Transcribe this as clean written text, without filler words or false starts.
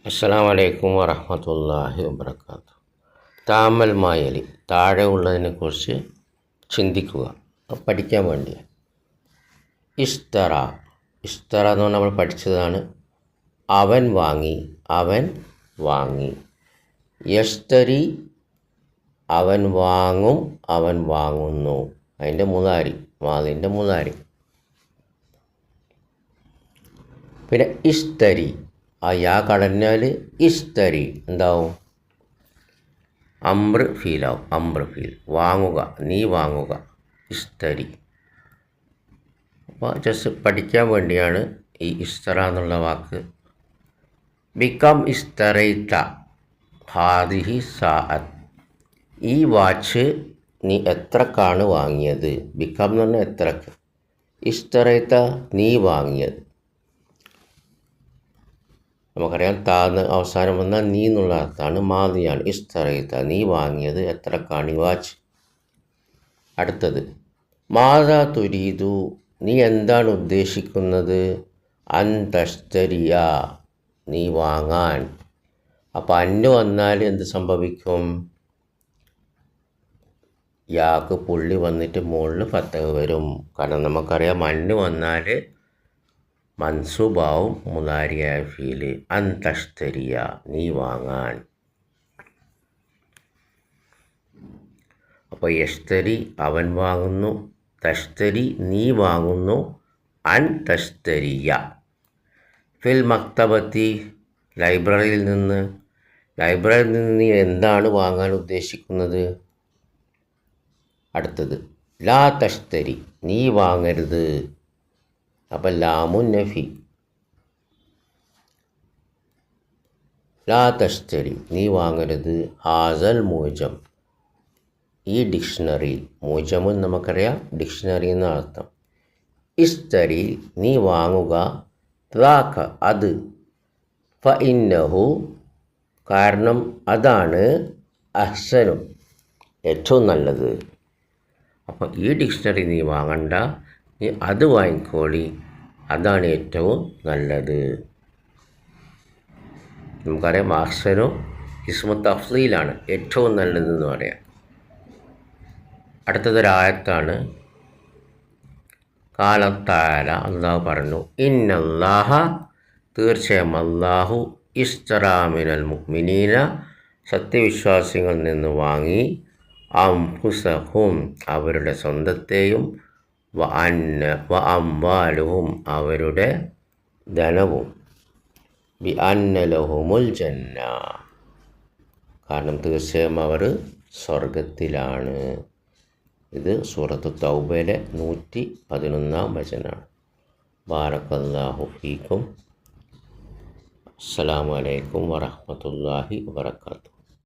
അസ്സലാമു അലൈക്കും വറഹ്മത്തുള്ളാഹി വബറകാതുഹു. താമൽ മായലി, താഴെ ഉള്ളതിനെക്കുറിച്ച് ചിന്തിക്കുക, പഠിക്കാൻ വേണ്ടി. ഇസ്തറ, ഇസ്തറ എന്ന് പറഞ്ഞാൽ നമ്മൾ പഠിച്ചതാണ്. അവൻ വാങ്ങി, അവൻ വാങ്ങി. യസ്തരി, അവൻ വാങ്ങും, അവൻ വാങ്ങുന്നു. അതിൻ്റെ മുതാരി, മാതിൻ്റെ മുതാരി. പിന്നെ ഇസ്തരി, ആ യാ കടഞ്ഞാൽ ഇസ്തരി എന്താവും? അംറ് ഫീലാവും. അംറ് ഫീൽ, വാങ്ങുക, നീ വാങ്ങുക. ഇസ്തരി. അപ്പോൾ ജസ്റ്റ് പഠിക്കാൻ വേണ്ടിയാണ് ഈ ഇസ്തറ എന്നുള്ള വാക്ക്. ബിക്കം ഇസ്തറൈത്ത ഹാദിഹി സാഅത്ത്, ഈ വാച്ച് നീ എത്രക്കാണ് വാങ്ങിയത്? ബിക്കം എന്ന് പറഞ്ഞാൽ എത്രക്ക്. ഇസ്തറൈത്ത, നീ വാങ്ങിയത്. നമുക്കറിയാം താന്ന് അവസാനം വന്നാൽ നീ എന്നുള്ള അർത്ഥമാണ്, മാതിയാണ്. ഇസ്തറൈത്ത, നീ വാങ്ങിയത് എത്രക്കാണ് ഈ വാച്ച്. അടുത്തത് മാതാ തുരീദു, നീ എന്താണ് ഉദ്ദേശിക്കുന്നത്? അൻ തസ്തരിയ, നീ വാങ്ങാൻ. അപ്പോൾ അന്ന് വന്നാൽ എന്ത് സംഭവിക്കും? യാക്ക് പുള്ളി വന്നിട്ട് മുകളിൽ ഫത്തഹ് വരും. കാരണം നമുക്കറിയാം അന്ന് വന്നാൽ മൻസൂബാവും മുതാരിയായ ഫീല്. അൻ തസ്തരിയ, നീ വാങ്ങാൻ. അപ്പോൾ യസ്തരി, അവൻ വാങ്ങുന്നു. തസ്തരി, നീ വാങ്ങുന്നു. അൻ തസ്തരിയ. ഫിൽ മക്തബത്തി, ലൈബ്രറിയിൽ നിന്ന്. ലൈബ്രറിയിൽ നിന്ന് നീ എന്താണ് വാങ്ങാൻ ഉദ്ദേശിക്കുന്നത്? അടുത്തത് ലാ തസ്തരി, നീ വാങ്ങരുത്. അപ്പം ലാമുൻ നഫി. ലാ തസ്തരി, നീ വാങ്ങരുത്. ഹാസൽ മൂജം, ഈ ഡിക്ഷണറി. മൂജമുൻ നമുക്കറിയാം ഡിക്ഷണറി എന്ന അർത്ഥം. ഇസ്തരി, നീ വാങ്ങുക. റാഖ, അത്. ഫ ഇന്നഹു, കാരണം അതാണ്. അഹ്സനു, ഏറ്റവും നല്ലത്. അപ്പം ഈ ഡിക്ഷണറി നീ വാങ്ങണ്ട, നീ അത് വാങ്ങിക്കോളി, അതാണ് ഏറ്റവും നല്ലത്. നമുക്കറിയാം അഹ്സനു ഇസ്മു തഫ്ളീലാണ്, ഏറ്റവും നല്ലതെന്ന് പറയാം. അടുത്തതൊരായത്താണ്. കാലത്താല, അള്ളാഹു പറഞ്ഞു, ഇന്നല്ലാഹ, തീർച്ചയായും അള്ളാഹു, ഇസ്തറാ മിനൽ മുഅ്മിനീന, സത്യവിശ്വാസികളിൽ നിന്ന് വാങ്ങി, അംഫുസഹും, അവരുടെ സ്വന്തത്തെയും, വ അംവാലുഹും, അവരുടെ ധനവും, ബി അന്ന ലഹുമുൽ ജന്ന, കാരണം തീർച്ചയായും അവർ സ്വർഗത്തിലാണ്. ഇത് സൂറത്ത് തൗബയിലെ 111 വചനമാണ്. ബാറക്കല്ലാഹു ഫീക്കും. അസ്സലാമു അലൈക്കും വറഹ്മത്തുള്ളാഹി വബറകാതുഹു.